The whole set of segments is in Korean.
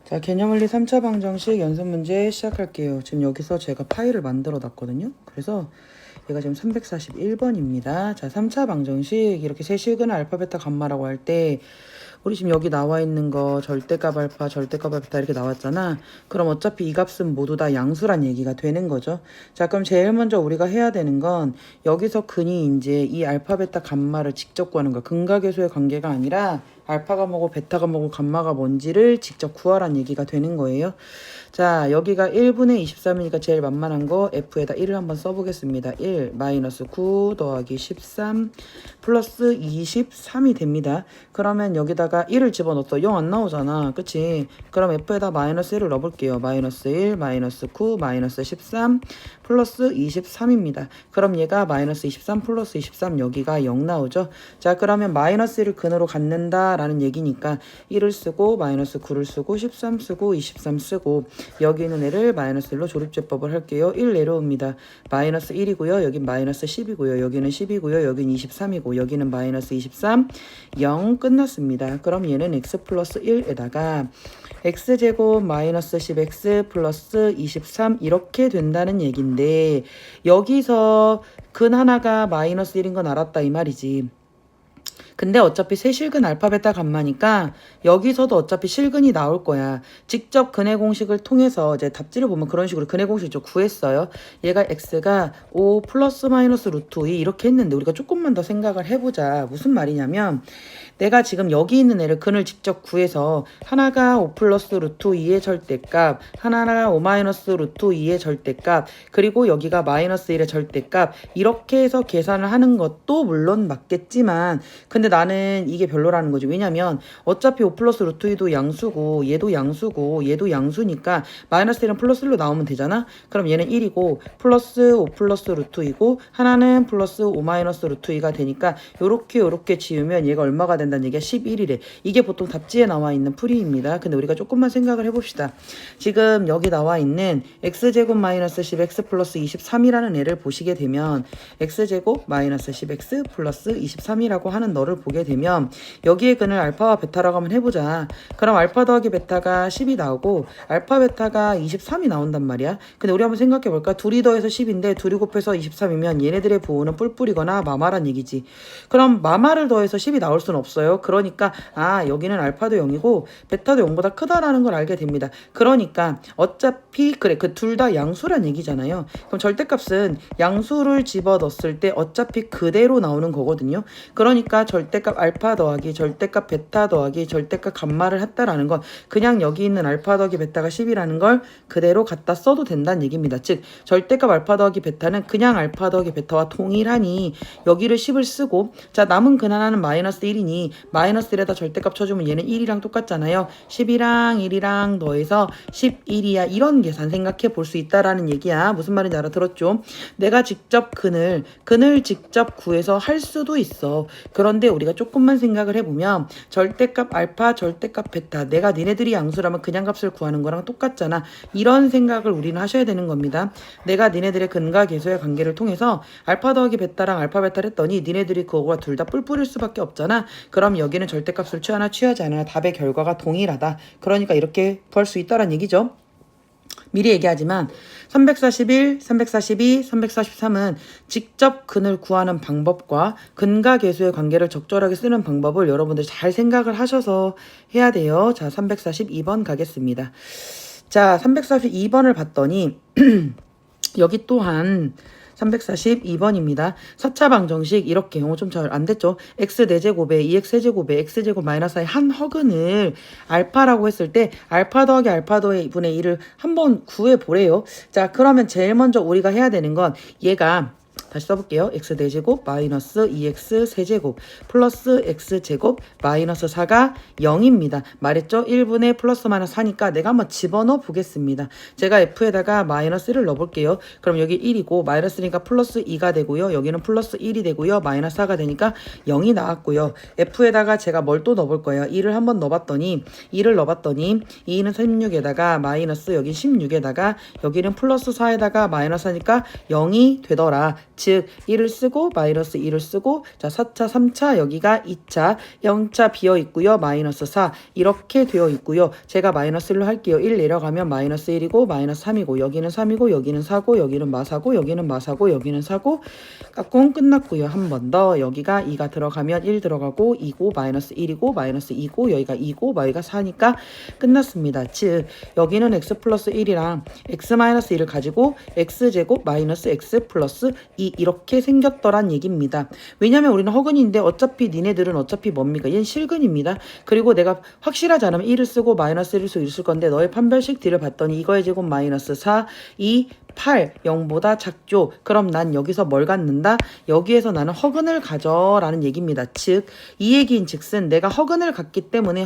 자, 개념원리 3차 방정식 연습 문제 시작할게요. 지금 여기서 제가 파일을 만들어 놨거든요. 그래서 얘가 지금 341번입니다. 자, 3차 방정식 이렇게 세실근 알파 베타 감마라고 할 때 우리 지금 여기 나와 있는 거 절대값 알파 절대값 베타 이렇게 나왔잖아. 그럼 어차피 이 값은 모두 다 양수란 얘기가 되는 거죠. 자, 그럼 제일 먼저 우리가 해야 되는 건 여기서 근이 이제 이 알파 베타 감마를 직접 구하는 거야. 근과 계수의 관계가 아니라 알파가 뭐고 베타가 뭐고 감마가 뭔지를 직접 구하란 얘기가 되는 거예요. 자, 여기가 1분의 23이니까 제일 만만한 거 F에다 1을 한번 써보겠습니다. 1 마이너스 9 더하기 13 플러스 23이 됩니다. 그러면 여기다가 1을 집어넣었어. 0 안 나오잖아. 그치? 그럼 F에다 마이너스 1을 넣어볼게요. 마이너스 1 마이너스 9 마이너스 13 플러스 23입니다. 그럼 얘가 마이너스 23 플러스 23 여기가 0 나오죠. 자, 그러면 마이너스 1을 근으로 갖는다 라는 얘기니까 1을 쓰고 마이너스 9를 쓰고 13 쓰고 23 쓰고 여기 있는 애를 마이너스 1로 조립제법을 할게요. 1 내려옵니다. 마이너스 1이고요. 여긴 마이너스 10이고요. 여기는 10이고요. 여긴 23이고 여기는 마이너스 23 0 끝났습니다. 그럼 얘는 x 플러스 1에다가 x제곱 마이너스 10x 플러스 23 이렇게 된다는 얘긴데 여기서 근 하나가 마이너스 1인 건 알았다 이 말이지. 근데 어차피 세실근 알파 베타 감마니까 여기서도 어차피 실근이 나올 거야. 직접 근의 공식을 통해서 이제 답지를 보면 그런 식으로 근의 공식을 좀 구했어요. 얘가 x가 5 플러스 마이너스 루트 2 이렇게 했는데 우리가 조금만 더 생각을 해보자. 무슨 말이냐면 내가 지금 여기 있는 애를 근을 직접 구해서 하나가 5 플러스 루트 2의 절대값, 하나가 5 마이너스 루트 2의 절대값, 그리고 여기가 마이너스 1의 절대값 이렇게 해서 계산을 하는 것도 물론 맞겠지만 근데 나는 이게 별로라는 거지. 왜냐면 어차피 5 플러스 루트 2도 양수고 얘도 양수고 얘도 양수니까 마이너스 1은 플러스 1로 나오면 되잖아. 그럼 얘는 1이고 플러스 5 플러스 루트 2고 하나는 플러스 5 마이너스 루트 2가 되니까 요렇게 지우면 얘가 얼마가 된다는 얘기야? 11이래. 이게 보통 답지에 나와 있는 풀이입니다. 근데 우리가 조금만 생각을 해봅시다. 지금 여기 나와 있는 x제곱 마이너스 10x 플러스 23이라는 애를 보시게 되면 x제곱 마이너스 10x 플러스 23이라고 하는 너를 보게 되면 여기에 근을 알파와 베타라고 한번 해보자. 그럼 알파 더하기 베타가 10이 나오고 알파 베타가 23이 나온단 말이야. 근데 우리 한번 생각해볼까? 둘이 더해서 10인데 둘이 곱해서 23이면 얘네들의 부호는 뿔뿔이거나 마마란 얘기지. 그럼 마마를 더해서 10이 나올 수는 없어요. 그러니까 여기는 알파도 0이고 베타도 0보다 크다라는 걸 알게 됩니다. 그러니까 어차피 그래 그 둘 다 양수란 얘기잖아요. 그럼 절대값은 양수를 집어넣었을 때 어차피 그대로 나오는 거거든요. 그러니까 절대값 알파 더하기 절대값 베타 더하기 절대값 감마를 했다라는 건 그냥 여기 있는 알파 더하기 베타가 10이라는 걸 그대로 갖다 써도 된다는 얘기입니다. 즉 절대값 알파 더하기 베타는 그냥 알파 더하기 베타와 동일하니 여기를 10을 쓰고 자 남은 근 하나는 마이너스 1이니 마이너스 1에다 절대값 쳐주면 얘는 1이랑 똑같잖아요. 10이랑 1이랑 더해서 11이야. 이런 계산 생각해 볼 수 있다라는 얘기야. 무슨 말인지 알아들었죠? 내가 직접 근을 직접 구해서 할 수도 있어. 그런데 우리가 조금만 생각을 해보면 절대값 알파 절대값 베타 내가 니네들이 양수라면 그냥 값을 구하는 거랑 똑같잖아. 이런 생각을 우리는 하셔야 되는 겁니다. 내가 니네들의 근과 계수의 관계를 통해서 알파 더하기 베타랑 알파 베타를 했더니 니네들이 그거가 둘 다 뿔뿔일 수밖에 없잖아. 그럼 여기는 절대값을 취하나 취하지 않아 답의 결과가 동일하다. 그러니까 이렇게 구할 수 있다는 얘기죠. 미리 얘기하지만 341, 342, 343은 직접 근을 구하는 방법과 근과 계수의 관계를 적절하게 쓰는 방법을 여러분들 잘 생각을 하셔서 해야 돼요. 자, 342번 가겠습니다. 자, 342번을 봤더니 여기 또한 342번입니다. 4차 방정식 이렇게 좀 잘 안 됐죠. x 4제곱에 2x 세제곱에 x제곱 마이너스 한 허근을 알파라고 했을 때 알파 더하기 알파 더의 분의 1을 한번 구해보래요. 자, 그러면 제일 먼저 우리가 해야 되는 건 얘가 다시 써볼게요. x 4제곱 마이너스 2x 세제곱 플러스 x제곱 마이너스 4가 0입니다. 말했죠? 1분의 플러스 마이너스 4니까 내가 한번 집어넣어 보겠습니다. 제가 f에다가 마이너스 1을 넣어볼게요. 그럼 여기 1이고 마이너스니까 플러스 2가 되고요. 여기는 플러스 1이 되고요. 마이너스 4가 되니까 0이 나왔고요. f에다가 제가 뭘 또 넣어볼 거예요. 2를 한번 넣어봤더니 2는 16에다가 마이너스 여기 16에다가 여기는 플러스 4에다가 마이너스 하니까 0이 되더라. 즉 1을 쓰고 마이너스 1을 쓰고 자 4차 3차 여기가 2차 0차 비어 있고요. 마이너스 4 이렇게 되어 있고요. 제가 마이너스 1로 할게요. 1 내려가면 마이너스 1이고 마이너스 3이고 여기는 3이고 여기는 4고 여기는 마사고 여기는 마사고 여기는 4고 깍꿍 끝났고요. 한 번 더 여기가 2가 들어가면 1 들어가고 2고 마이너스 1이고 마이너스 2고 여기가 2고 여기가 4니까 끝났습니다. 즉 여기는 x 플러스 1이랑 x 마이너스 1을 가지고 x제곱 마이너스 x 플러스 2 이렇게 생겼더란 얘기입니다. 왜냐면 우리는 허근인데 어차피 니네들은 어차피 뭡니까? 얘는 실근입니다. 그리고 내가 확실하지 않으면 1을 쓰고 마이너스 1을 쓰고 있을 건데 너의 판별식 D를 봤더니 이거의 제곱 마이너스 4, 2, 8, 0보다 작죠. 그럼 난 여기서 뭘 갖는다? 여기에서 나는 허근을 가져 라는 얘기입니다. 즉 이 얘기인 즉슨 내가 허근을 갖기 때문에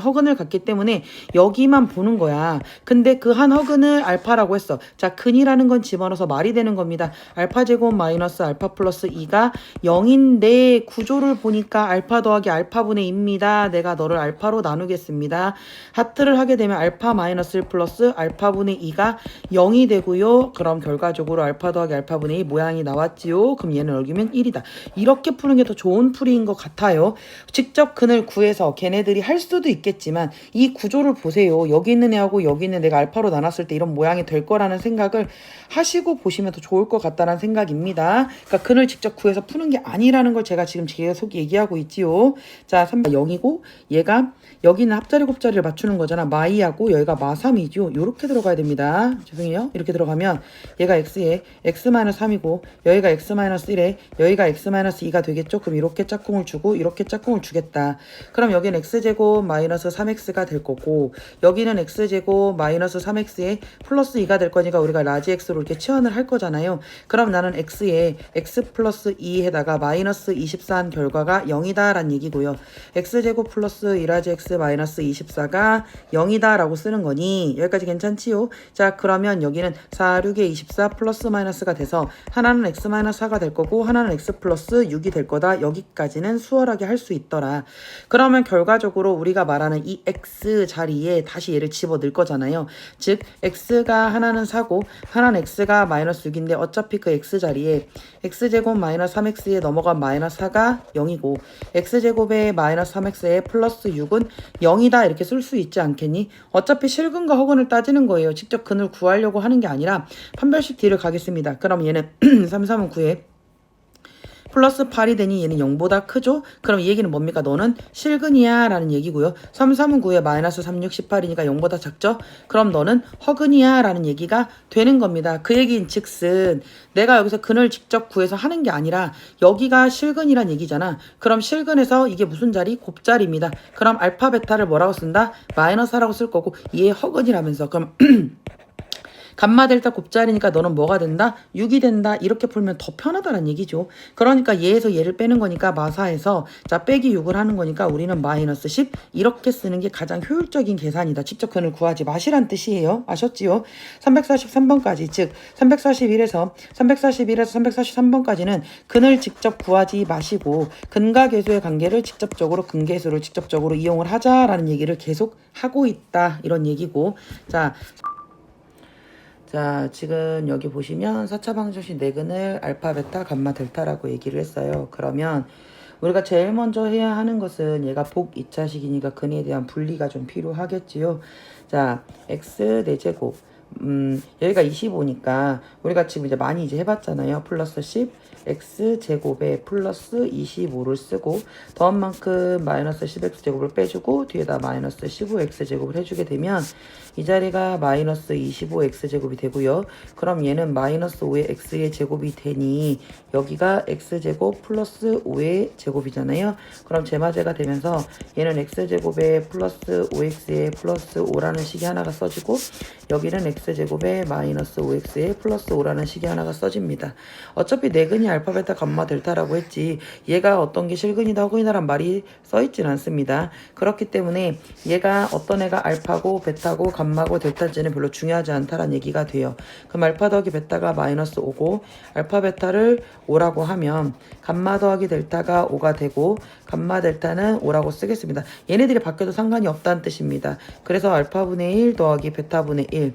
여기만 보는 거야. 근데 그 한 허근을 알파라고 했어. 자 근이라는 건 집어넣어서 말이 되는 겁니다. 알파 제곱 마이너스 알파 플러스 2가 0인데 구조를 보니까 알파 더하기 알파분의 2입니다. 내가 너를 알파로 나누겠습니다. 하트를 하게 되면 알파 마이너스 1 플러스 알파분의 2가 0이 되고요. 그럼 결과적으로 알파 더하기 알파분의 2 모양이 나왔지요. 그럼 얘는 여기면 1이다. 이렇게 푸는 게 더 좋은 풀이인 것 같아요. 직접 근을 구해서 걔네들이 할 수도 있겠지만 이 구조를 보세요. 여기 있는 애하고 여기 있는 애가 알파로 나눴을 때 이런 모양이 될 거라는 생각을 하시고 보시면 더 좋을 것 같다는 생각입니다. 그러니까 근을 직접 구해서 푸는 게 아니라는 걸 제가 지금 계속 얘기하고 있지요. 자, 3번 0이고 얘가 여기는 합자리 곱자리를 맞추는 거잖아. 마이하고 여기가 마3이죠. 이렇게 들어가야 됩니다. 죄송해요. 이렇게 들어가면 얘가 x에 x-3이고 여기가 x-1에 여기가 x-2가 되겠죠. 그럼 이렇게 짝꿍을 주고 이렇게 짝꿍을 주겠다. 그럼 여기는 x제곱 마이너스 3x가 될 거고 여기는 x제곱 마이너스 3x에 플러스 2가 될 거니까 우리가 라지 x로 이렇게 치환을 할 거잖아요. 그럼 나는 x에 x 플러스 2에다가 마이너스 24한 결과가 0이다 라는 얘기고요. x제곱 플러스 2라지 x 마이너스 24가 0이다 라고 쓰는 거니 여기까지 괜찮지요? 자 그러면 여기는 4, 6에 24 플러스 마이너스가 돼서 하나는 x 마이너스 4가 될 거고 하나는 x 플러스 6이 될 거다. 여기까지는 수월하게 할 수 있더라. 그러면 결과적으로 우리가 말하는 이 x 자리에 다시 얘를 집어넣을 거잖아요. 즉 x가 하나는 4고 하나는 x가 마이너스 6인데 어차피 그 x 자리에 x제곱 마이너스 3x에 넘어간 마이너스 4가 0이고 x제곱에 마이너스 3x에 플러스 6은 0이다 이렇게 쓸 수 있지 않겠니? 어차피 실근과 허근을 따지는 거예요. 직접 근을 구하려고 하는 게 아니라 판별식 D를 가겠습니다. 그럼 얘는 3, 3은 9에 플러스 8이 되니 얘는 0보다 크죠? 그럼 이 얘기는 뭡니까? 너는 실근이야 라는 얘기고요. 3, 3은 9에 마이너스 3, 6, 18이니까 0보다 작죠? 그럼 너는 허근이야 라는 얘기가 되는 겁니다. 그 얘기인 즉슨 내가 여기서 근을 직접 구해서 하는 게 아니라 여기가 실근이란 얘기잖아. 그럼 실근에서 이게 무슨 자리? 곱자리입니다. 그럼 알파 베타를 뭐라고 쓴다? 마이너스 4라고 쓸 거고 얘 허근이라면서 그럼 감마 델타 곱자리니까 너는 뭐가 된다? 6이 된다. 이렇게 풀면 더 편하다는 얘기죠. 그러니까 얘에서 얘를 빼는 거니까 마사에서 자 빼기 6을 하는 거니까 우리는 마이너스 10 이렇게 쓰는 게 가장 효율적인 계산이다. 직접 근을 구하지 마시란 뜻이에요. 아셨지요? 343번까지 즉 341에서 343번까지는 근을 직접 구하지 마시고 근과 계수의 관계를 직접적으로 근계수를 직접적으로 이용을 하자라는 얘기를 계속 하고 있다. 이런 얘기고 자, 지금 여기 보시면 4차 방정식 내근을 알파, 베타, 감마, 델타라고 얘기를 했어요. 그러면 우리가 제일 먼저 해야 하는 것은 얘가 복 2차식이니까 근에 대한 분리가 좀 필요하겠지요. 자, x 4제곱. 여기가 25니까 우리가 지금 이제 많이 이제 해봤잖아요. 플러스 10 x 제곱에 플러스 25를 쓰고 더한 만큼 마이너스 10x 제곱을 빼주고 뒤에다 마이너스 15x 제곱을 해주게 되면 이 자리가 마이너스 25x 제곱이 되고요. 그럼 얘는 마이너스 5의 x의 제곱이 되니 여기가 x 제곱 플러스 5의 제곱이잖아요. 그럼 제마제가 되면서 얘는 x 제곱에 플러스 5x에 플러스 5라는 식이 하나가 써지고 여기는 x제곱에 마이너스 5x에 플러스 5라는 식이 하나가 써집니다. 어차피 내근이 알파, 베타, 감마, 델타라고 했지 얘가 어떤 게 실근이다, 허근이다란 말이 써있진 않습니다. 그렇기 때문에 얘가 어떤 애가 알파고, 베타고, 감마고, 델타인지는 별로 중요하지 않다라는 얘기가 돼요. 그럼 알파 더하기 베타가 마이너스 5고 알파, 베타를 5라고 하면 감마 더하기 델타가 5가 되고 감마, 델타는 5라고 쓰겠습니다. 얘네들이 바뀌어도 상관이 없다는 뜻입니다. 그래서 알파분의 1 더하기 베타분의 1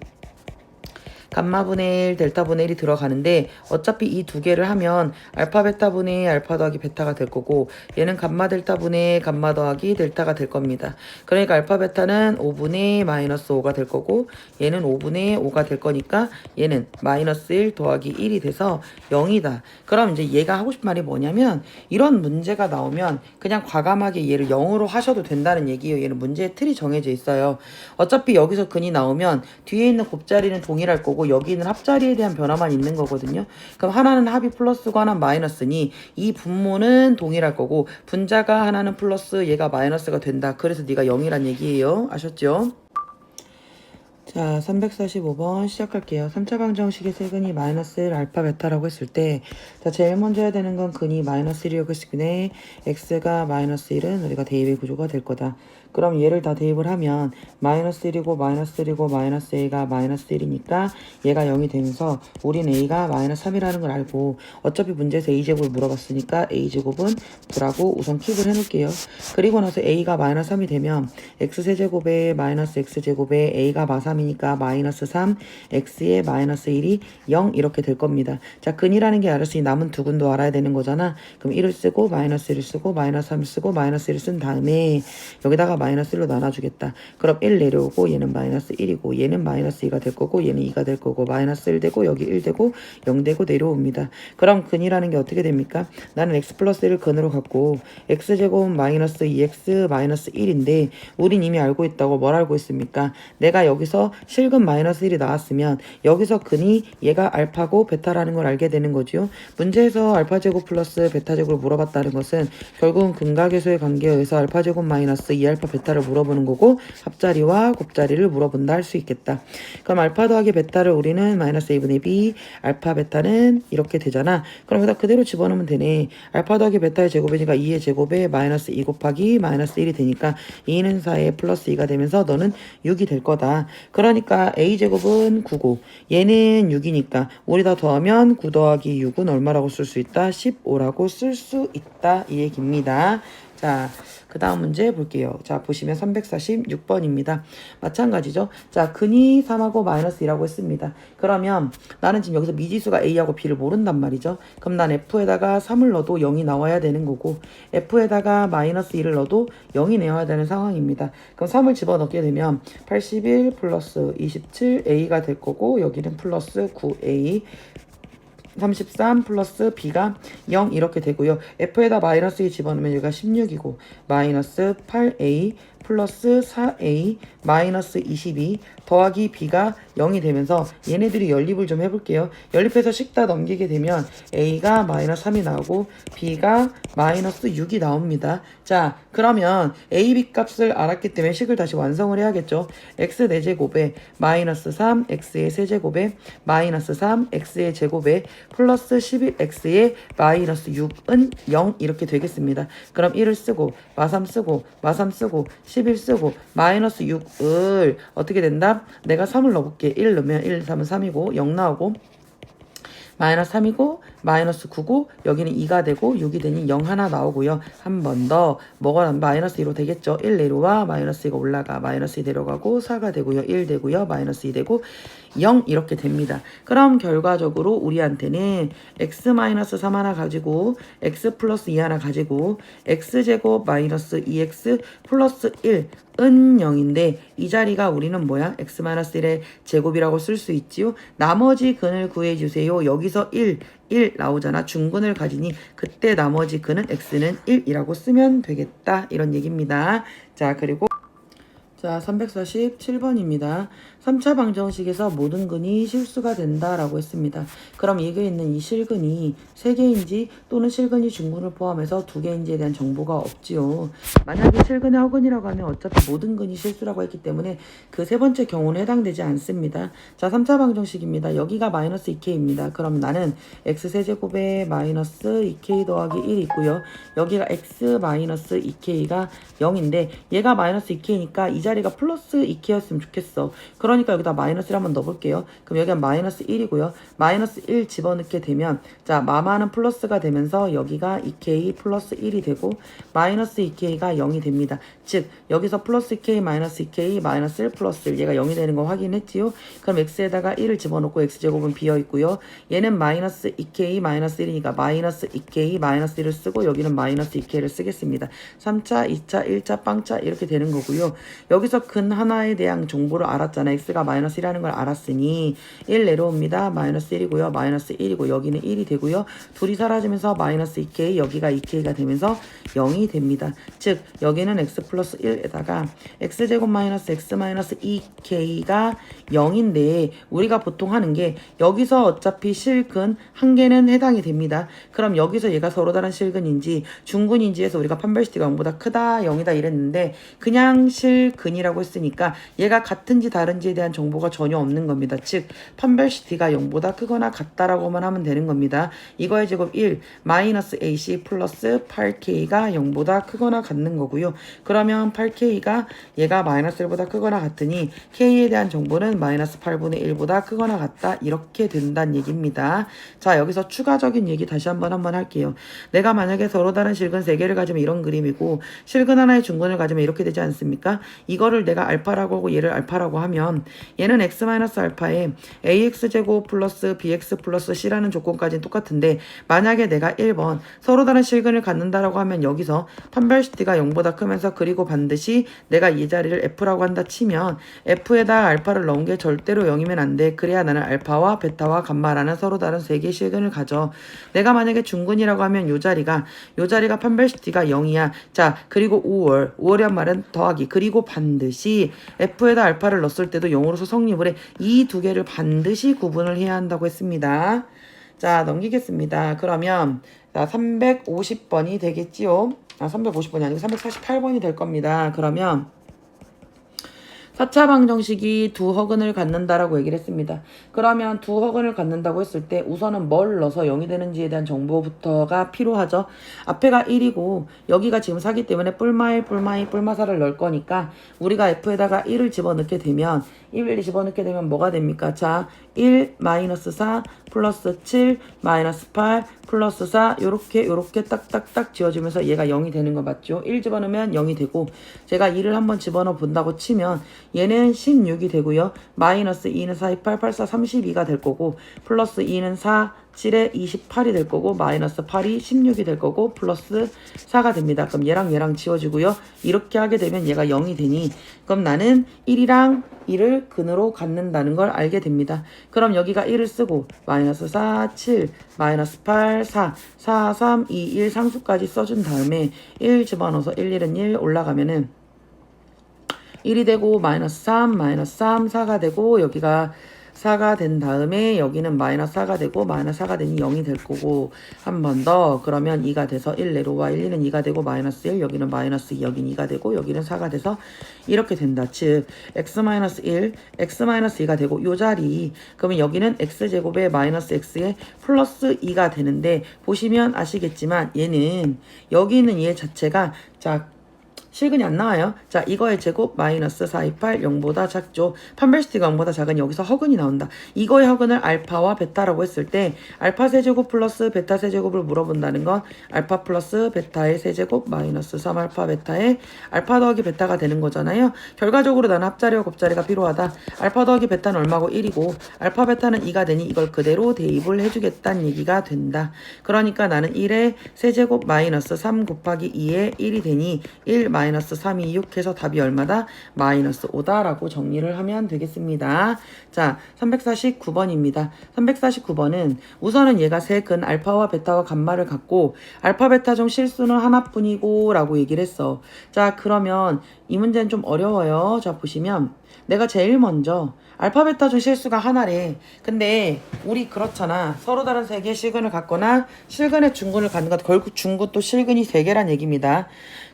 감마분의 1, 델타분의 1이 들어가는데 어차피 이 두 개를 하면 알파 베타분의 알파 더하기 베타가 될 거고 얘는 감마 델타분의 감마 더하기 델타가 될 겁니다. 그러니까 알파 베타는 5분의 마이너스 5가 될 거고 얘는 5분의 5가 될 거니까 얘는 마이너스 1 더하기 1이 돼서 0이다. 그럼 이제 얘가 하고 싶은 말이 뭐냐면 이런 문제가 나오면 그냥 과감하게 얘를 0으로 하셔도 된다는 얘기예요. 얘는 문제의 틀이 정해져 있어요. 어차피 여기서 근이 나오면 뒤에 있는 곱자리는 동일할 거고 여기 있는 합자리에 대한 변화만 있는 거거든요. 그럼 하나는 합이 플러스고 하나는 마이너스니 이 분모는 동일할 거고 분자가 하나는 플러스 얘가 마이너스가 된다. 그래서 네가 0이란 얘기예요. 아셨죠? 자, 345번 시작할게요. 3차 방정식의 세근이 마이너스 1 알파 베타라고 했을 때, 자, 제일 먼저 해야 되는 건 근이 마이너스 1이라고 했을 때, x가 마이너스 1은 우리가 대입의 구조가 될 거다. 그럼 얘를 다 대입을 하면 마이너스 1이고 마이너스 1이고 마이너스 a가 마이너스 1이니까 얘가 0이 되면서 우린 a가 마이너스 3이라는 걸 알고 어차피 문제에서 a제곱을 물어봤으니까 a제곱은 부라고 우선 킵을 해놓을게요. 그리고 나서 a가 마이너스 3이 되면 x세제곱에 마이너스 x제곱에 a가 마3이니까 마이너스 3 x에 마이너스 1이 0 이렇게 될 겁니다. 자, 근이라는 게 알았으니 남은 두 근도 알아야 되는 거잖아. 그럼 1을 쓰고 마이너스 1을 쓰고 마이너스 3을 쓰고 마이너스 1을 쓴 다음에 여기다가 마이너스 1로 나눠주겠다. 그럼 1 내려오고 얘는 마이너스 1이고 얘는 마이너스 2가 될 거고 얘는 2가 될 거고 마이너스 1 되고 여기 1 되고 0 되고 내려옵니다. 그럼 근이라는 게 어떻게 됩니까? 나는 x 플러스 1을 근으로 갖고 x제곱 마이너스 2x 마이너스 1인데 우린 이미 알고 있다고 뭘 알고 있습니까? 내가 여기서 실근 마이너스 1이 나왔으면 여기서 근이 얘가 알파고 베타라는 걸 알게 되는 거죠. 문제에서 알파제곱 플러스 베타제곱을 물어봤다는 것은 결국은 근각계수의 관계에 의해서 알파제곱 마이너스 2알파 베타를 물어보는 거고 합자리와 곱자리를 물어본다 할 수 있겠다. 그럼 알파 더하기 베타를 우리는 마이너스 a분의 b 알파 베타는 이렇게 되잖아. 그럼 여기다 그대로 집어넣으면 되네. 알파 더하기 베타의 제곱이니까 2의 제곱에 마이너스 2 곱하기 마이너스 1이 되니까 2는 4에 플러스 2가 되면서 너는 6이 될 거다. 그러니까 a제곱은 9고 얘는 6이니까 우리 다 더하면 9 더하기 6은 얼마라고 쓸 수 있다? 15라고 쓸 수 있다. 이 얘기입니다. 자, 그 다음 문제 볼게요. 자, 보시면 346번입니다. 마찬가지죠. 자, 근이 3하고 마이너스 2라고 했습니다. 그러면 나는 지금 여기서 미지수가 a하고 b를 모른단 말이죠. 그럼 난 f에다가 3을 넣어도 0이 나와야 되는 거고 f에다가 마이너스 2를 넣어도 0이 나와야 되는 상황입니다. 그럼 3을 집어넣게 되면 81 플러스 27a가 될 거고 여기는 플러스 9a 33 플러스 b가 0 이렇게 되고요. f에다 마이너스 2 집어넣으면 여기가 16이고 마이너스 8a 플러스 4a 마이너스 22 더하기 b가 0이 되면서 얘네들이 연립을 좀 해볼게요. 연립해서 식 다 넘기게 되면 a가 마이너스 3이 나오고 b가 마이너스 6이 나옵니다. 자, 그러면 a, b 값을 알았기 때문에 식을 다시 완성을 해야겠죠. x 4제곱에 마이너스 3 x의 세제곱에 마이너스 3 x의 제곱에 플러스 11x의 마이너스 6은 0 이렇게 되겠습니다. 그럼 1을 쓰고 마3 쓰고 마3 쓰고 11 쓰고 마이너스 6을 어떻게 된다? 내가 3을 넣어볼게. 1 넣으면 1, 3은 3이고 0 나오고 마이너스 3이고 마이너스 9고 여기는 2가 되고 6이 되니 0 하나 나오고요. 한 번 더 뭐가 마이너스 2로 되겠죠. 1 내려와 마이너스 2가 올라가 마이너스 2 내려가고 4가 되고요. 1 되고요. 마이너스 2 되고 0 이렇게 됩니다. 그럼 결과적으로 우리한테는 x-3 하나 가지고 x 플러스 2 하나 가지고 x제곱 마이너스 2x 플러스 1 은 0인데 이 자리가 우리는 뭐야? x-1의 제곱이라고 쓸 수 있지요. 나머지 근을 구해주세요. 여기서 1 나오잖아. 중근을 가지니 그때 나머지 근은 x는 1이라고 쓰면 되겠다. 이런 얘기입니다. 자, 그리고 자, 347번입니다. 3차 방정식에서 모든 근이 실수가 된다라고 했습니다. 그럼 여기에 있는 이 실근이 3개인지 또는 실근이 중근을 포함해서 2개인지에 대한 정보가 없지요. 만약에 실근의 허근이라고 하면 어차피 모든 근이 실수라고 했기 때문에 그 세 번째 경우는 해당되지 않습니다. 자, 3차 방정식입니다. 여기가 마이너스 2k입니다. 그럼 나는 x세제곱에 마이너스 2k 더하기 1이 있고요. 여기가 x 마이너스 2k가 0인데 얘가 마이너스 2k니까 이 자리 자리가 플러스 2K였으면 좋겠어. 그러니까 여기다 마이너스를 한번 넣어볼게요. 그럼 여기가 마이너스 1이고요. 마이너스 1 집어넣게 되면 자 마마는 플러스가 되면서 여기가 2K 플러스 1이 되고 마이너스 2K가 0이 됩니다. 즉 여기서 플러스 2K 마이너스 2K 마이너스 1 플러스 1 얘가 0이 되는 거 확인했지요. 그럼 X에다가 1을 집어넣고 X제곱은 비어있고요. 얘는 마이너스 2K 마이너스 1이니까 마이너스 2K 마이너스 1을 쓰고 여기는 마이너스 2K를 쓰겠습니다. 3차, 2차, 1차, 빵차 이렇게 되는 거고요. 여기서 근 하나에 대한 정보를 알았잖아. X가 마이너스 1이라는 걸 알았으니 1 내려옵니다. 마이너스 1이고요. 마이너스 1이고 여기는 1이 되고요. 둘이 사라지면서 마이너스 2K 여기가 2K가 되면서 0이 됩니다. 즉 여기는 X 플러스 1에다가 X제곱 마이너스 X 마이너스 2K가 0인데 우리가 보통 하는 게 여기서 어차피 실근 한 개는 해당이 됩니다. 그럼 여기서 얘가 서로 다른 실근인지 중근인지 해서 우리가 판별시티가 0보다 크다 0이다 이랬는데 그냥 실근이라고 했으니까 얘가 같은지 다른지에 대한 정보가 전혀 없는 겁니다. 즉 판별시티가 0보다 크거나 같다라고만 하면 되는 겁니다. 이거의 제곱 1 마이너스 AC 플러스 8K가 0보다 크거나 같는 거고요. 그러면 8K가 얘가 마이너스 1보다 크거나 같으니 K에 대한 정보는 마이너스 8분의 1보다 크거나 같다 이렇게 된다는 얘기입니다. 자 여기서 추가적인 얘기 다시 한번 할게요. 내가 만약에 서로 다른 실근 3개를 가지면 이런 그림이고 실근 하나의 중근을 가지면 이렇게 되지 않습니까? 이거를 내가 알파라고 하고 얘를 알파라고 하면 얘는 x-알파에 ax제곱 플러스 bx 플러스 c라는 조건까지는 똑같은데 만약에 내가 1번 서로 다른 실근을 갖는다라고 하면 여기서 판별시티가 0보다 크면서 그리고 반드시 내가 이 자리를 f라고 한다 치면 f에다 알파를 넣은 게 절대로 0이면 안 돼. 그래야 나는 알파와 베타와 감마라는 서로 다른 3개의 실근을 가져. 내가 만약에 중근이라고 하면 요 자리가 판별시티가 0이야. 자 그리고 5월이란 말은 더하기 그리고 반드시 f에다 알파를 넣었을 때도 0으로서 성립을 해. 이 두 개를 반드시 구분을 해야 한다고 했습니다. 자 넘기겠습니다. 그러면 자 350번이 되겠지요. 350번이 아니고 348번이 될 겁니다. 그러면 4차 방정식이 두 허근을 갖는다라고 얘기를 했습니다. 그러면 두 허근을 갖는다고 했을 때 우선은 뭘 넣어서 0이 되는지에 대한 정보부터가 필요하죠. 앞에가 1이고 여기가 지금 4기 때문에 뿔마일 뿔마사를 넣을 거니까 우리가 F에다가 1을 집어넣게 되면 1을 집어넣게 되면 뭐가 됩니까? 자 1 마이너스 4 플러스 7 마이너스 8 플러스 4 요렇게 딱딱딱 지워주면서 얘가 0이 되는 거 맞죠? 1 집어넣으면 0이 되고 제가 2를 한번 집어넣어 본다고 치면 얘는 16이 되고요. 마이너스 2는 4, 2, 8, 8, 4, 32가 될 거고 플러스 2는 4, 7에 28이 될 거고 마이너스 8이 16이 될 거고 플러스 4가 됩니다. 그럼 얘랑 지워지고요. 이렇게 하게 되면 얘가 0이 되니 그럼 나는 1이랑 1을 근으로 갖는다는 걸 알게 됩니다. 그럼 여기가 1을 쓰고 마이너스 4, 7, 마이너스 8, 4, 4, 3, 2, 1 상수까지 써준 다음에 1 집어넣어서 1, 1은 1 올라가면은 1이 되고 마이너스 3, 4가 되고 여기가 4가 된 다음에 여기는 마이너스 4가 되고 마이너스 4가 되니 0이 될 거고 한 번 더 그러면 2가 돼서 1 내려와 1, 2는 2가 되고 마이너스 1 여기는 마이너스 2 여기는 2가 되고 여기는 4가 돼서 이렇게 된다. 즉 x-1 x-2가 되고 요 자리 그러면 여기는 x제곱에 마이너스 x에 플러스 2가 되는데 보시면 아시겠지만 얘는 여기 있는 얘 자체가 자 실근이 안 나와요. 자 이거의 제곱 마이너스 428 0보다 작죠. 판별시티가 0보다 작으니 여기서 허근이 나온다. 이거의 허근을 알파와 베타라고 했을 때 알파 세제곱 플러스 베타 세제곱을 물어본다는 건 알파 플러스 베타의 세제곱 마이너스 3알파 베타의 알파 더하기 베타가 되는 거잖아요. 결과적으로 나는 합자리와 곱자리가 필요하다. 알파 더하기 베타는 얼마고 1이고 알파 베타는 2가 되니 이걸 그대로 대입을 해주겠다는 얘기가 된다. 그러니까 나는 1의 세제곱 마이너스 3 곱하기 2의 1이 되니 1 마이너스 326 해서 답이 얼마다? 마이너스 5다라고 정리를 하면 되겠습니다. 자, 349번입니다. 349번은 우선은 얘가 세 근 알파와 베타와 감마를 갖고 알파 베타 중 실수는 하나뿐이고 라고 얘기를 했어. 자, 그러면 이 문제는 좀 어려워요. 자, 보시면 내가 제일 먼저 알파 베타 중 실수가 하나래. 근데 우리 그렇잖아. 서로 다른 세 개의 실근을 갖거나 실근의 중근을 갖는 것 결국 중근 또 실근이 세 개란 얘기입니다.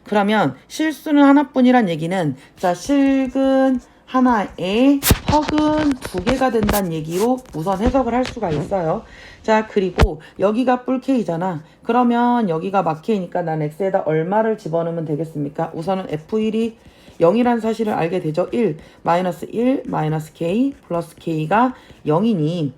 그러면 실수는 하나뿐이란 얘기는 자 실근 하나에 허근 두 개가 된다는 얘기로 우선 해석을 할 수가 있어요. 자 그리고 여기가 뿔 K잖아. 그러면 여기가 막 K니까 난 X에다 얼마를 집어넣으면 되겠습니까? 우선은 F1이 0이란 사실을 알게 되죠. 1, 마이너스 1, 마이너스 k, 플러스 k가 0이니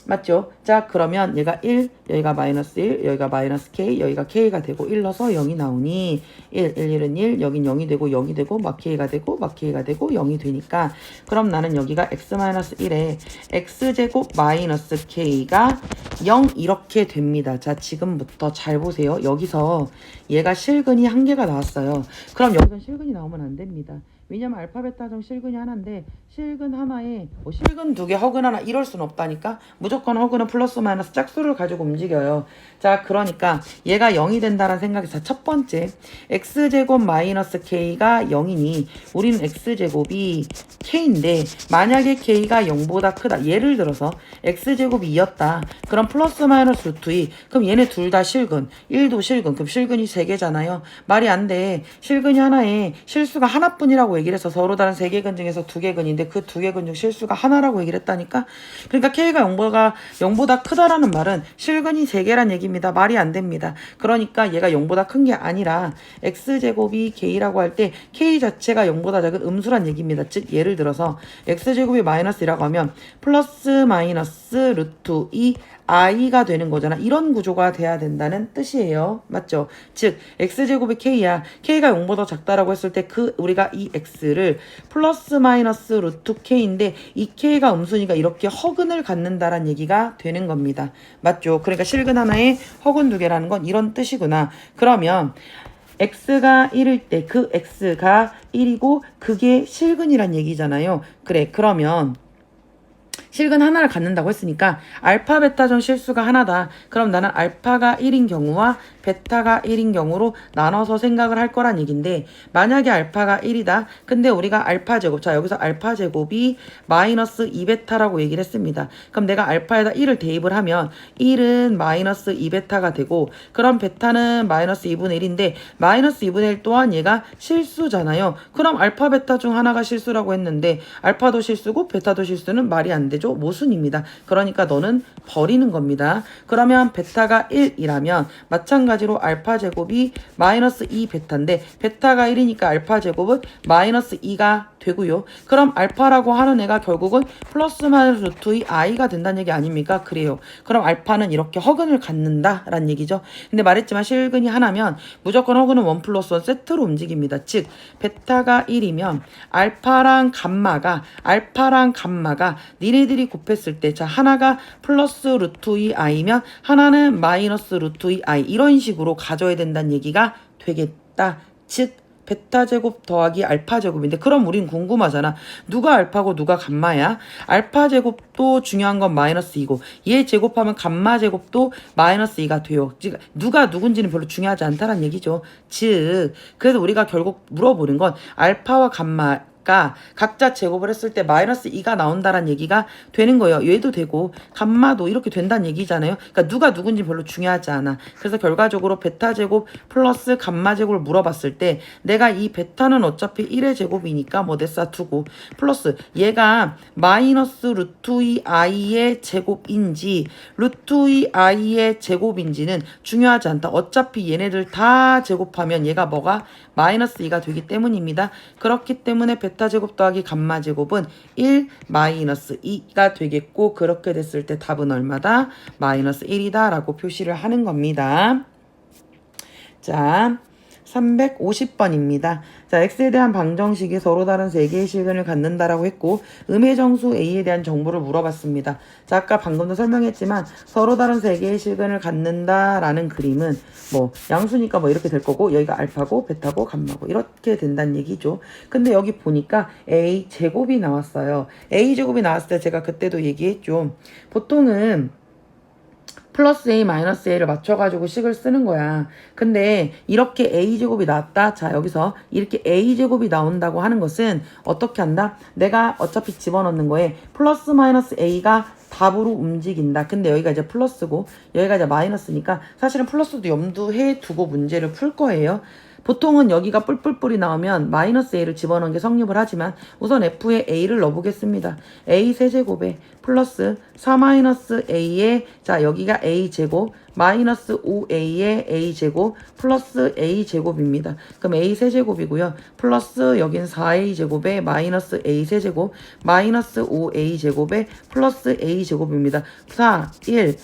맞죠? 자 그러면 얘가 1, 여기가 마이너스 1, 여기가 마이너스 k, 여기가 k가 되고 1 넣어서 0이 나오니 1, 1은 1, 여긴 0이 되고 0이 되고 막 k가 되고 막 k가 되고 0이 되니까 그럼 나는 여기가 x-1에 x제곱 마이너스 k가 0 이렇게 됩니다. 자 지금부터 잘 보세요. 여기서 얘가 실근이 한 개가 나왔어요. 그럼 여기서 실근이 나오면 안 됩니다. 왜냐면 알파 베타 중 실근이 하나인데 실근 하나에 뭐 실근 두 개 허근 하나 이럴 순 없다니까. 무조건 허근은 플러스 마이너스 짝수를 가지고 움직여요. 자 그러니까 얘가 0이 된다는 생각에서 첫 번째 x제곱 마이너스 k가 0이니 우리는 x제곱이 k인데 만약에 k가 0보다 크다. 예를 들어서 x제곱이 2였다. 그럼 플러스 마이너스 루트 2. 그럼 얘네 둘 다 실근. 1도 실근. 그럼 실근이 3개잖아요. 말이 안 돼. 실근이 하나에 실수가 하나뿐이라고 얘기를 해서 서로 다른 3개 근 중에서 2개 근인데 그 2개 근 중 실수가 하나라고 얘기를 했다니까. 그러니까 k가 0보다 크다라는 말은 실근이 3개란 얘기입니다. 말이 안 됩니다. 그러니까 얘가 0보다 큰 게 아니라 x제곱이 k라고 할 때 k 자체가 0보다 작은 음수란 얘기입니다. 즉 예를 들어서 x제곱이 마이너스라고 하면 플러스 마이너스 루트 2 i가 되는 거잖아. 이런 구조가 돼야 된다는 뜻이에요. 맞죠? 즉 x제곱이 k야. k가 0보다 작다라고 했을 때 우리가 이 x를 플러스 마이너스 루트 k인데 이 k가 음수니까 이렇게 허근을 갖는다란 얘기가 되는 겁니다. 맞죠? 그러니까 실근 하나에 허근 2개라는 건 이런 뜻이구나. 그러면 x가 1일 때 그 x가 1이고 그게 실근이란 얘기잖아요. 그래 그러면 실근 하나를 갖는다고 했으니까 알파 베타 중 실수가 하나다. 그럼 나는 알파가 1인 경우와 베타가 1인 경우로 나눠서 생각을 할 거란 얘긴데 만약에 알파가 1이다. 근데 우리가 알파 제곱 자 여기서 알파 제곱이 마이너스 2베타라고 얘기를 했습니다. 그럼 내가 알파에다 1을 대입을 하면 1은 마이너스 2베타가 되고 그럼 베타는 마이너스 2분의 1인데 마이너스 2분의 1 또한 얘가 실수잖아요. 그럼 알파 베타 중 하나가 실수라고 했는데 알파도 실수고 베타도 실수는 말이 안 되죠. 모순입니다. 그러니까 너는 버리는 겁니다. 그러면 베타가 1이라면 마찬가지로 알파 제곱이 마이너스 2베타인데 베타가 1이니까 알파 제곱은 마이너스 2가 되고요. 그럼 알파라고 하는 애가 결국은 플러스 마이너스 루트 2 i가 된다는 얘기 아닙니까? 그래요. 그럼 알파는 이렇게 허근을 갖는다 라는 얘기죠. 근데 말했지만 실근이 하나면 무조건 허근은 1 플러스 1 세트로 움직입니다. 즉 베타가 1이면 알파랑 감마가 니네들이 곱했을 때 자 하나가 플러스 루트 2 i면 하나는 마이너스 루트 2 i 이런 식으로 가져야 된다는 얘기가 되겠다. 즉 베타 제곱 더하기 알파 제곱인데 그럼 우린 궁금하잖아. 누가 알파고 누가 감마야? 알파 제곱도 중요한 건 마이너스 2고 얘 제곱하면 감마 제곱도 마이너스 2가 돼요. 즉 누가 누군지는 별로 중요하지 않다는 얘기죠. 즉 그래서 우리가 결국 물어보는 건 알파와 감마 각자 제곱을 했을 때 마이너스 2가 나온다는 얘기가 되는 거예요. 얘도 되고 감마도 이렇게 된다는 얘기잖아요. 그러니까 누가 누군지 별로 중요하지 않아. 그래서 결과적으로 베타 제곱 플러스 감마 제곱을 물어봤을 때 내가 이 베타는 어차피 1의 제곱이니까 뭐 냈어 두고 플러스 얘가 마이너스 루트 2 i의 제곱인지 루트 2 i의 제곱인지는 중요하지 않다. 어차피 얘네들 다 제곱하면 얘가 뭐가 마이너스 2가 되기 때문입니다. 그렇기 때문에 베타 제곱 더하기 감마 제곱은 1 마이너스 2가 되겠고 그렇게 됐을 때 답은 얼마다? 마이너스 1이다 라고 표시를 하는 겁니다. 자 350번입니다. 자, x에 대한 방정식이 서로 다른 3개의 실근을 갖는다라고 했고 음의정수 a에 대한 정보를 물어봤습니다. 자, 아까 방금도 설명했지만 서로 다른 3개의 실근을 갖는다라는 그림은 뭐 양수니까 뭐 이렇게 될 거고 여기가 알파고 베타고 감마고 이렇게 된다는 얘기죠. 근데 여기 보니까 a 제곱이 나왔어요. a 제곱이 나왔을 때 제가 그때도 얘기했죠. 보통은 플러스 a 마이너스 a를 맞춰가지고 식을 쓰는 거야. 근데 이렇게 a제곱이 나왔다. 자 여기서 이렇게 a제곱이 나온다고 하는 것은 어떻게 한다? 내가 어차피 집어넣는 거에 플러스 마이너스 a가 답으로 움직인다. 근데 여기가 이제 플러스고 여기가 이제 마이너스니까 사실은 플러스도 염두해 두고 문제를 풀 거예요. 보통은 여기가 뿔뿔뿔이 나오면 마이너스 a를 집어넣은 게 성립을 하지만 우선 f에 a를 넣어보겠습니다. a 세제곱에 플러스 4 마이너스 a에 자 여기가 a 제곱 마이너스 5a의 a제곱 플러스 a제곱입니다. 그럼 a 세제곱이고요. 플러스 여긴 4a제곱에 마이너스 a 세제곱 마이너스 5a제곱에 플러스 a제곱입니다. 4, 1,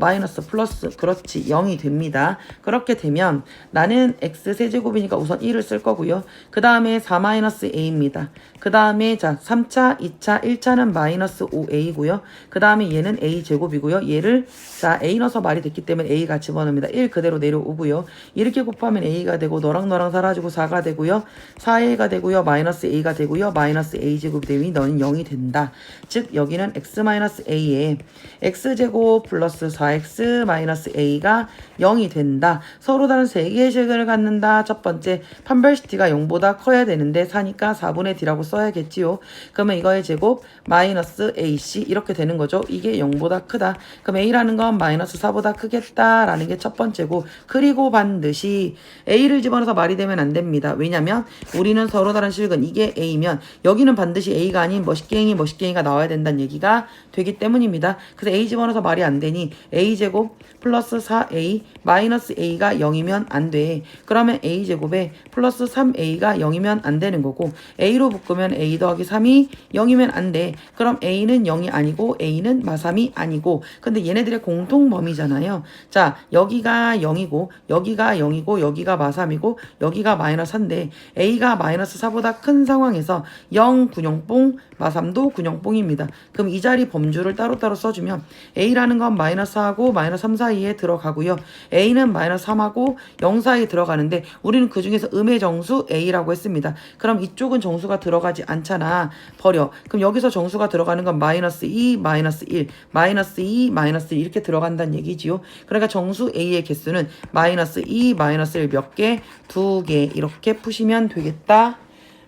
마이너스 플러스 그렇지 0이 됩니다. 그렇게 되면 나는 x 세제곱이니까 우선 1을 쓸 거고요. 그 다음에 4 마이너스 a입니다. 그 다음에 자 3차, 2차, 1차는 마이너스 5a고요. 그 다음에 얘는 a제곱이고요. 얘를 자 a 넣어서 말이 됐기 때문에 a가 집어넣습니다. 1 그대로 내려오고요. 이렇게 곱하면 a가 되고 너랑 사라지고 4가 되고요. 4a가 되고요. 마이너스 a가 되고요. 마이너스 a제곱이 되니 너는 0이 된다. 즉 여기는 x 마이너스 a에 x제곱 플러스 4x 마이너스 a가 0이 된다. 서로 다른 세 개의 식을 갖는다. 첫 번째 판별식 d가 0보다 커야 되는데 4니까 4분의 d라고 써야겠지요. 그러면 이거의 제곱 마이너스 ac 이렇게 되는 거죠. 이게 0보다 크다. 그럼 a라는 건 마이너스 4보다 크겠다라는 게 첫 번째고 그리고 반드시 a를 집어넣어서 말이 되면 안 됩니다. 왜냐면 우리는 서로 다른 식은 이게 a면 여기는 반드시 a가 아닌 머시갱이가 나와야 된다는 얘기가 되기 때문입니다. 그래서 a 집어넣어서 말이 안 되니 a제곱 플러스 4a 마이너스 a가 0이면 안 돼. 그러면 a제곱에 플러스 3a가 0이면 안 되는 거고 a로 묶으면 a 더하기 3이 0이면 안 돼. 그럼 a는 0이 아니고 a는 마3이 아니고 근데 얘네들의 공통 범위잖아요. 자 여기가 0이고 여기가 0이고 여기가 마3이고 여기가 마이너스 4인데 a가 마이너스 4보다 큰 상황에서 0 군용뽕 마3도 군용뽕입니다. 그럼 이 자리 범주를 따로따로 써주면 a라는 건 마이너스 4하고 마이너스 3 사이에 들어가고요. a는 마이너스 3하고 0 사이에 들어가는데 우리는 그 중에서 음의 정수 a라고 했습니다. 그럼 이쪽은 정수가 들어가지 않잖아. 버려. 그럼 여기서 정수가 들어가는 건 마이너스 2, 마이너스 1, 마이너스 2, 마이너스 1 이렇게 들어간다는 얘기지요. 그러니까 정수 a의 개수는 마이너스 2, 마이너스 1 몇 개? 2개 이렇게 푸시면 되겠다.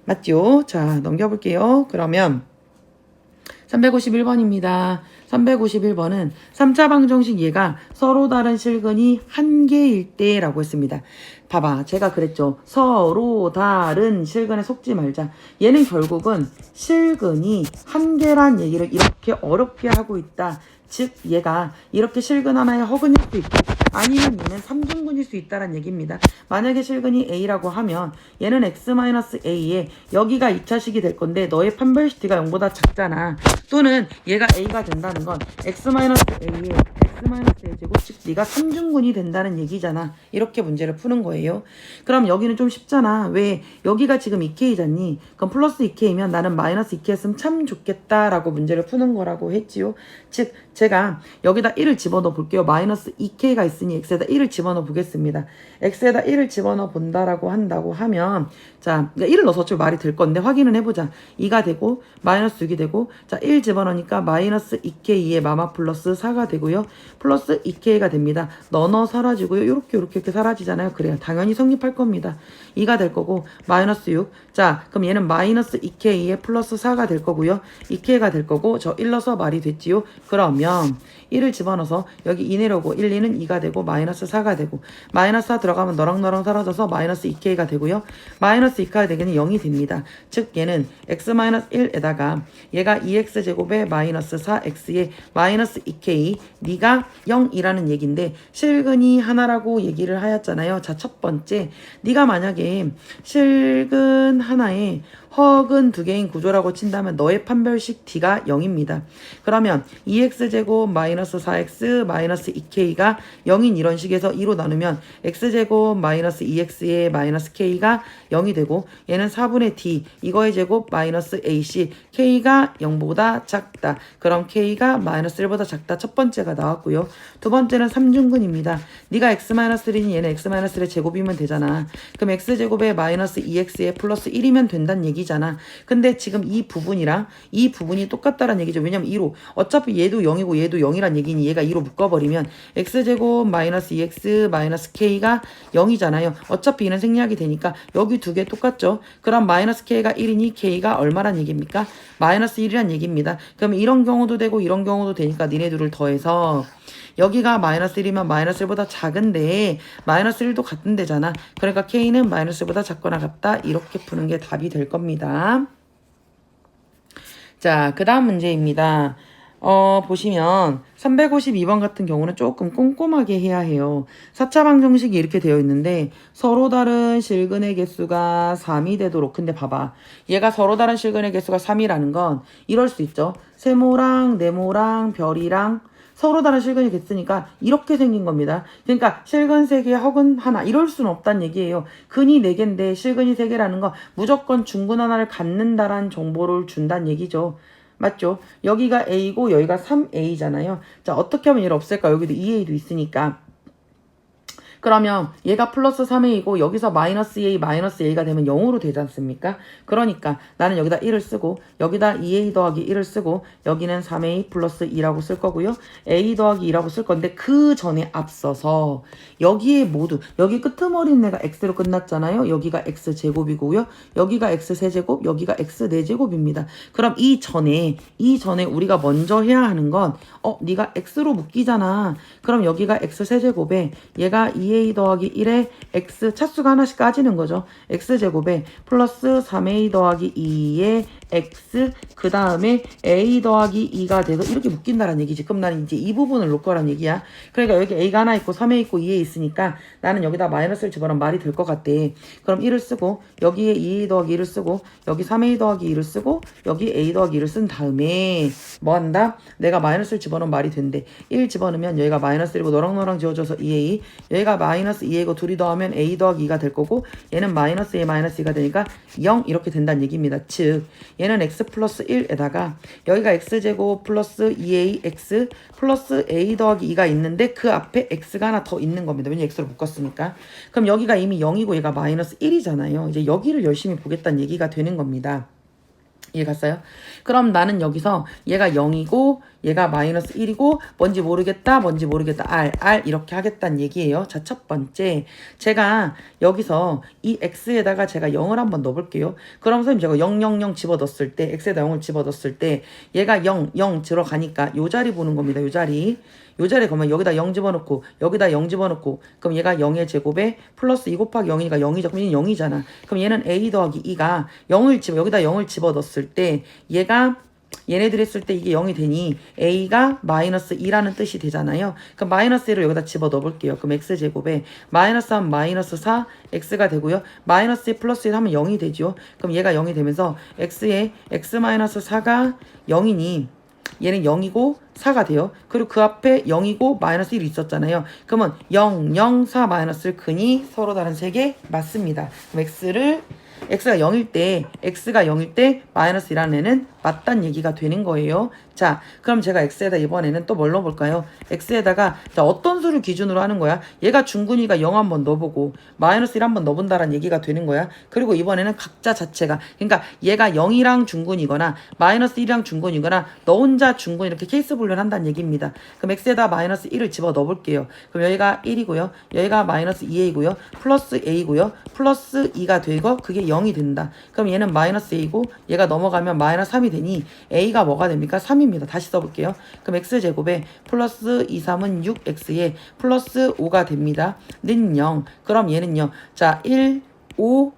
맞죠? 자 넘겨볼게요. 그러면 351번입니다. 351번은 3차 방정식 얘가 서로 다른 실근이 한 개일 때라고 했습니다. 봐봐. 제가 그랬죠. 서로 다른 실근에 속지 말자. 얘는 결국은 실근이 한 개란 얘기를 이렇게 어렵게 하고 있다. 즉 얘가 이렇게 실근 하나에 허근일 수 있고 아니면 얘는 3중근일 수 있다는 얘기입니다. 만약에 실근이 a라고 하면 얘는 x-a에 여기가 2차식이 될 건데 너의 판별식 d가 0보다 작잖아. 또는 얘가 a가 된다는 건 x-a에 x-a 제곱 즉 네가 3중근이 된다는 얘기잖아. 이렇게 문제를 푸는 거예요. 그럼 여기는 좀 쉽잖아. 왜? 여기가 지금 2k잖니. 그럼 플러스 2k면 나는 마이너스 2k 했으면 참 좋겠다라고 문제를 푸는 거라고 했지요. 즉 제가 여기다 1을 집어넣어 볼게요. 마이너스 2k가 있으니 x에다 1을 집어넣어 보겠습니다. x에다 1을 집어넣어 본다라고 한다고 하면 자 1을 넣어서 어차피 말이 될 건데 확인은 해보자. 2가 되고 마이너스 6이 되고 자 1 집어넣으니까 마이너스 2k2에 마마 플러스 4가 되고요. 플러스 2k가 됩니다. 넣어 사라지고요. 이렇게 사라지잖아요. 그래요. 당연히 성립할 겁니다. 2가 될 거고 마이너스 6. 자 그럼 얘는 마이너스 2k에 플러스 4가 될 거고요. 2k가 될 거고 저 1 넣어서 말이 됐지요. 그러면 1을 집어넣어서 여기 2 내려오고 1, 2는 2가 되고 마이너스 4가 되고 마이너스 4 들어가면 너랑 사라져서 마이너스 2k가 되고요. 마이너스 2k가 되기는 0이 됩니다. 즉 얘는 x-1에다가 얘가 2x제곱에 마이너스 4x에 마이너스 2k 네가 0이라는 얘기인데 실근이 하나라고 얘기를 하였잖아요. 자 첫 번째 네가 만약에 실근 하나에 허근 두 개인 구조라고 친다면 너의 판별식 d가 0입니다. 그러면 2x제곱 마이너스 4x 마이너스 2k가 0인 이런 식에서 2로 나누면 x제곱 마이너스 2x의 마이너스 k가 0이 되고 얘는 4분의 d 이거의 제곱 마이너스 ac k가 0보다 작다. 그럼 k가 마이너스 1보다 작다. 첫 번째가 나왔고요. 두 번째는 3중근입니다. 네가 x-1이니 얘는 x-1의 제곱이면 되잖아. 그럼 x제곱에 마이너스 2x에 플러스 1이면 된다는 얘기잖아. 근데 지금 이 부분이랑 이 부분이 똑같다는 얘기죠. 왜냐면 2로 어차피 얘도 0이고 얘도 0이란 얘기니 얘가 2로 묶어버리면 x제곱 마이너스 2x 마이너스 k가 0이잖아요. 어차피 얘는 생략이 되니까 여기 두 개 똑같죠. 그럼 마이너스 k가 1이니 k가 얼마란 얘기입니까? 마이너스 1이란 얘기입니다. 그럼 이런 경우도 되고 이런 경우도 되니까 니네 둘을 더해서 여기가 마이너스 1이면 마이너스 1보다 작은데 마이너스 1도 같은 데잖아. 그러니까 k는 마이너스 1보다 작거나 같다. 이렇게 푸는 게 답이 될 겁니다. 자, 그 다음 문제입니다. 보시면 352번 같은 경우는 조금 꼼꼼하게 해야 해요. 4차 방정식이 이렇게 되어 있는데 서로 다른 실근의 개수가 3이 되도록. 근데 봐봐. 얘가 서로 다른 실근의 개수가 3이라는 건 이럴 수 있죠. 세모랑 네모랑 별이랑 서로 다른 실근이 됐으니까 이렇게 생긴 겁니다. 그러니까 실근 3개, 허근 하나 이럴 수는 없다는 얘기예요. 근이 4개인데 실근이 3개라는 건 무조건 중근 하나를 갖는다라는 정보를 준다는 얘기죠. 맞죠? 여기가 A고 여기가 3A잖아요. 자, 어떻게 하면 얘를 없앨까? 여기도 2A도 있으니까. 그러면 얘가 플러스 3a이고 여기서 마이너스 2a 마이너스 a가 되면 0으로 되지 않습니까? 그러니까 나는 여기다 1을 쓰고 여기다 2a 더하기 1을 쓰고 여기는 3a 플러스 2라고 쓸 거고요. a 더하기 2라고 쓸 건데 그 전에 앞서서 여기에 모두 여기 끄트머리는 애가 x로 끝났잖아요. 여기가 x제곱이고요. 여기가 x세제곱 여기가 x4제곱입니다. 그럼 이 전에 우리가 먼저 해야 하는 건 네가 x로 묶이잖아. 그럼 여기가 x세제곱에 얘가 2a 더하기 1에 x 차수가 하나씩 까지는 거죠. x제곱에 플러스 3a 더하기 2에 x 그 다음에 a 더하기 2가 돼서 이렇게 묶인다는 얘기지. 그럼 나는 이제 이 부분을 놓을 거란 얘기야. 그러니까 여기 a가 하나 있고 3a 있고 2a 있으니까 나는 여기다 마이너스를 집어넣으면 말이 될 것 같대. 그럼 1을 쓰고 여기에 2a 더하기 1을 쓰고 여기 3a 더하기 2를 쓰고 여기 a 더하기 2를 쓴 다음에 뭐 한다? 내가 마이너스를 집어넣으면 말이 된대. 1 집어넣으면 여기가 마이너스 1이고 너랑너랑 지워져서 2a 여기가 마이너스 2a고 둘이 더하면 a 더하기 2가 될 거고 얘는 마이너스 a 마이너스 2가 되니까 0 이렇게 된다는 얘기입니다. 즉 얘는 x 플러스 1에다가 여기가 x제곱 플러스 2ax 플러스 a 더하기 2가 있는데 그 앞에 x가 하나 더 있는 겁니다. 왜냐면 x로 묶었으니까. 그럼 여기가 이미 0이고 얘가 마이너스 1이잖아요. 이제 여기를 열심히 보겠다는 얘기가 되는 겁니다. 이해 갔어요? 그럼 나는 여기서 얘가 0이고 얘가 마이너스 1이고 뭔지 모르겠다 R 이렇게 하겠다는 얘기예요. 자, 첫 번째 제가 여기서 이 x에다가 제가 0을 한번 넣어볼게요. 그럼 선생님 제가 0, 0, 0 집어넣었을 때 x에다 0을 집어넣었을 때 얘가 0, 0 들어가니까 요 자리 보는 겁니다. 요 자리 그러면 여기다 0 집어넣고 여기다 0 집어넣고 그럼 얘가 0의 제곱에 플러스 2 곱하기 0이니까 0이죠. 그럼 얘는 0이잖아. 그럼 얘는 a 더하기 2가 여기다 0을 집어넣었을 때 얘가 얘네들 했을 때 이게 0이 되니 a가 마이너스 2라는 뜻이 되잖아요. 그럼 마이너스 1을 여기다 집어넣어 볼게요. 그럼 x제곱에 마이너스 하면 마이너스 4 x가 되고요. 마이너스 1 플러스 1 하면 0이 되죠. 그럼 얘가 0이 되면서 x에 x 마이너스 4가 0이니 얘는 0이고 4가 돼요. 그리고 그 앞에 0이고 마이너스 1이 있었잖아요. 그러면 0, 0, 4 마이너스를 근이 서로 다른 3개 맞습니다. 그럼 x가 0일 때 마이너스 1하는 애는 맞단 얘기가 되는 거예요. 자, 그럼 제가 x에다 이번에는 또 뭘 넣어볼까요? x에다가 자, 어떤 수를 기준으로 하는 거야? 얘가 중근이가 0 한번 넣어보고 마이너스 1 한번 넣어본다라는 얘기가 되는 거야. 그리고 이번에는 각자 자체가 그러니까 얘가 0이랑 중근이거나 마이너스 1이랑 중근이거나 너 혼자 중근 이렇게 케이스 분류를 한다는 얘기입니다. 그럼 x에다 마이너스 1을 집어 넣어볼게요. 그럼 여기가 1이고요. 여기가 마이너스 2a고요. 플러스 a고요. 플러스 2가 되고 그게 0이 된다. 그럼 얘는 마이너스 a고 얘가 넘어가면 마이너스 3이 되니 a가 뭐가 됩니까? 3입니다. 다시 써볼게요. 그럼 x제곱에 플러스 2, 3은 6x에 플러스 5가 됩니다. 는 0. 그럼 얘는요. 자, 1, 5,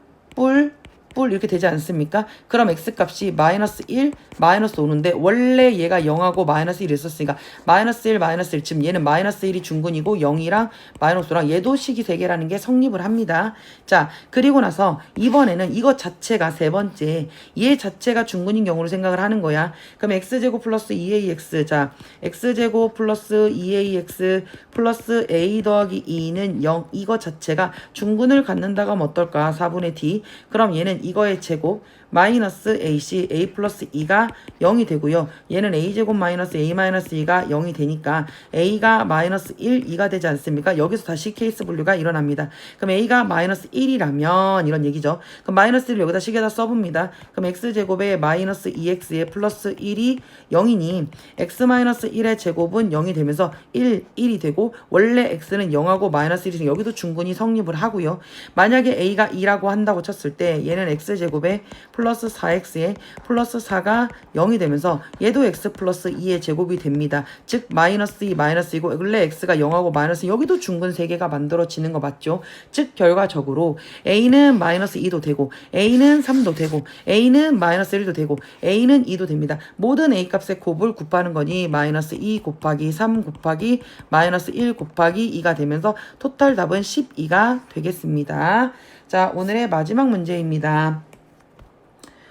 뿔 이렇게 되지 않습니까? 그럼 x값이 마이너스 1, 마이너스 5인데 원래 얘가 0하고 마이너스 1이 있었으니까 마이너스 1, 마이너스 1 지금 얘는 마이너스 1이 중근이고 0이랑 마이너스 5랑 얘도 식이 3개라는 게 성립을 합니다. 자, 그리고 나서 이번에는 이거 자체가 세 번째 얘 자체가 중근인 경우로 생각을 하는 거야. 그럼 x제곱 플러스 2ax 자, x제곱 플러스 2ax 플러스 a 더하기 2는 0 이거 자체가 중근을 갖는다고 하면 어떨까? 4분의 d 그럼 얘는 이거의 제곱 마이너스 ac a 플러스 2가 0이 되고요. 얘는 a제곱 마이너스 a 마이너스 2가 0이 되니까 a가 마이너스 1, 2가 되지 않습니까? 여기서 다시 케이스 분류가 일어납니다. 그럼 a가 마이너스 1이라면 이런 얘기죠. 그럼 마이너스 1을 여기다 식에다 써봅니다. 그럼 x제곱에 마이너스 2x에 플러스 1이 0이니 x 마이너스 1의 제곱은 0이 되면서 1이 되고 원래 x는 0하고 마이너스 1이니 여기도 중근이 성립을 하고요. 만약에 a가 2라고 한다고 쳤을 때 얘는 x제곱에 플러스 4x에 플러스 4가 0이 되면서 얘도 x 플러스 2의 제곱이 됩니다. 즉 마이너스 2 마이너스 2고 원래 x가 0하고 마이너스 여기도 중근 3개가 만들어지는 거 맞죠? 즉 결과적으로 a는 마이너스 2도 되고 a는 3도 되고 a는 마이너스 1도 되고 a는 2도 됩니다. 모든 a 값의 곱을 곱하는 거니 마이너스 2 곱하기 3 곱하기 마이너스 1 곱하기 2가 되면서 토탈 답은 12가 되겠습니다. 자, 오늘의 마지막 문제입니다.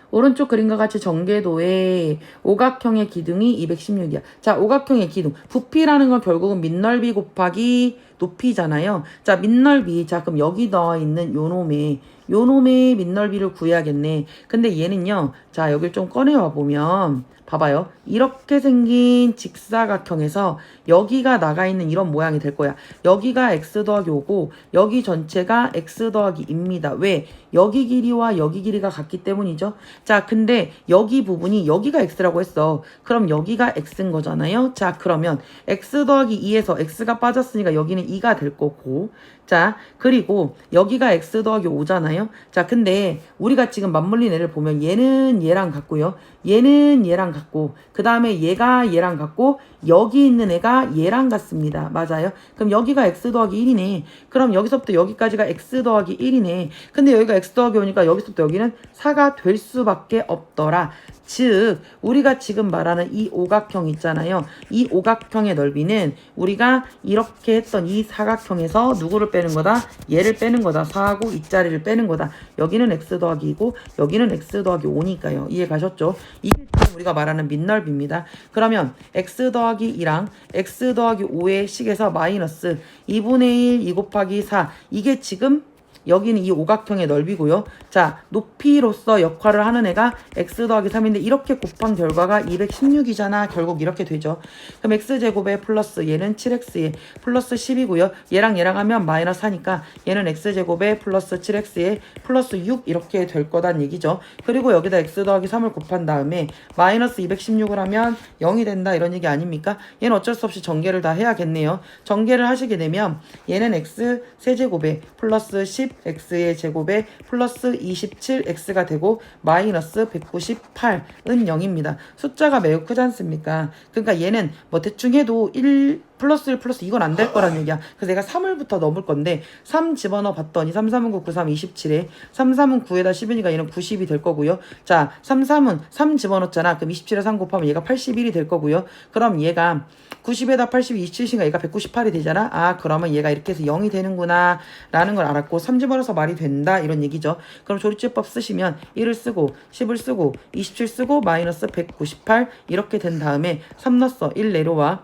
오른쪽 그림과 같이 전개도의 오각형의 기둥이 216이야. 자, 오각형의 기둥. 부피라는 건 결국은 밑넓이 곱하기 높이잖아요. 자, 밑넓이. 자, 그럼 여기 나와 있는 요놈의 밑넓이를 구해야겠네. 근데 얘는요. 자, 여길 좀 꺼내와 보면 봐봐요. 이렇게 생긴 직사각형에서 여기가 나가 있는 이런 모양이 될 거야. 여기가 x 더하기 5고 여기 전체가 x 더하기 2입니다. 왜? 여기 길이와 여기 길이가 같기 때문이죠. 자, 근데 여기 부분이 여기가 x라고 했어. 그럼 여기가 x인 거잖아요. 자, 그러면 x 더하기 2에서 x가 빠졌으니까 여기는 2가 될 거고. 자, 그리고 여기가 x 더하기 5잖아요. 자, 근데 우리가 지금 맞물린 애를 보면 얘는 얘랑 같고요. 얘는 얘랑 같고 그 다음에 얘가 얘랑 같고 여기 있는 애가 얘랑 같습니다. 맞아요? 그럼 여기가 x 더하기 1이네. 그럼 여기서부터 여기까지가 x 더하기 1이네. 근데 여기가 x 더하기 5니까 여기서부터 여기는 4가 될 수밖에 없더라. 즉 우리가 지금 말하는 이 오각형 있잖아요. 이 오각형의 넓이는 우리가 이렇게 했던 이 사각형에서 누구를 빼는 거다? 얘를 빼는 거다. 4하고 이 자리를 빼는 거다. 여기는 x 더하기 2고 여기는 x 더하기 5니까요. 이해 가셨죠? 이게 지금 우리가 말하는 밑넓이입니다. 그러면 x 더하기 2랑 x 더하기 5의 식에서 마이너스 2분의 1 2 곱하기 4 이게 지금 여기는 이 오각형의 넓이고요. 자, 높이로서 역할을 하는 애가 x 더하기 3인데 이렇게 곱한 결과가 216이잖아. 결국 이렇게 되죠. 그럼 x제곱에 플러스 얘는 7x에 플러스 10이고요. 얘랑 하면 마이너스 4니까 얘는 x제곱에 플러스 7x에 플러스 6 이렇게 될 거란 얘기죠. 그리고 여기다 x 더하기 3을 곱한 다음에 마이너스 216을 하면 0이 된다 이런 얘기 아닙니까? 얘는 어쩔 수 없이 전개를 다 해야겠네요. 전개를 하시게 되면 얘는 x 세제곱에 플러스 10 x의 제곱에 플러스 27x가 되고 마이너스 198은 0입니다. 숫자가 매우 크지 않습니까? 그러니까 얘는 뭐 대충 해도 1 플러스 1 플러스 이건 안 될 거란 얘기야. 그래서 내가 3을부터 넘을 건데 3 집어넣어 봤더니 3, 3은 9, 9, 3, 27에 3, 3은 9에다 10이니까 얘는 90이 될 거고요. 자, 3, 3은 3 집어넣었잖아. 그럼 27에 3 곱하면 얘가 81이 될 거고요. 그럼 얘가 90에다 80이 27이니까 얘가 198이 되잖아. 아, 그러면 얘가 이렇게 해서 0이 되는구나 라는 걸 알았고 3 집어넣어서 말이 된다 이런 얘기죠. 그럼 조리제법 쓰시면 1을 쓰고 10을 쓰고 27 쓰고 마이너스 198 이렇게 된 다음에 3 넣었어. 1 내려와.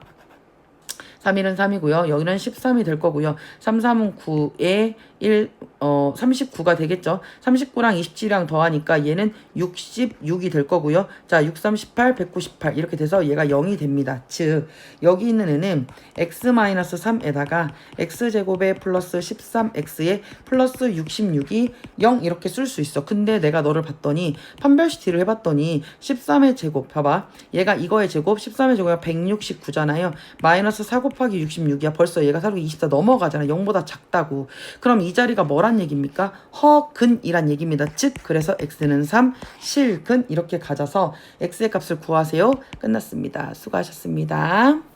3일은 3이고요. 여기는 13이 될 거고요. 3, 3은 9에 39가 되겠죠. 39랑 27이랑 더하니까 얘는 66이 될 거고요. 자, 6, 3, 18, 198 이렇게 돼서 얘가 0이 됩니다. 즉 여기 있는 애는 x-3에다가 x제곱에 플러스 13x에 플러스 66이 0 이렇게 쓸 수 있어. 근데 내가 너를 봤더니 판별시티를 해봤더니 13의 제곱 봐봐. 얘가 이거의 제곱 13의 제곱이 169잖아요. 마이너스 4 곱하기 66이야. 벌써 얘가 4곱하기 24 넘어가잖아. 0보다 작다고. 그럼 이 자리가 뭐란 얘기입니까? 허근이란 얘기입니다. 즉 그래서 x는 3, 실근 이렇게 가져서 x의 값을 구하세요. 끝났습니다. 수고하셨습니다.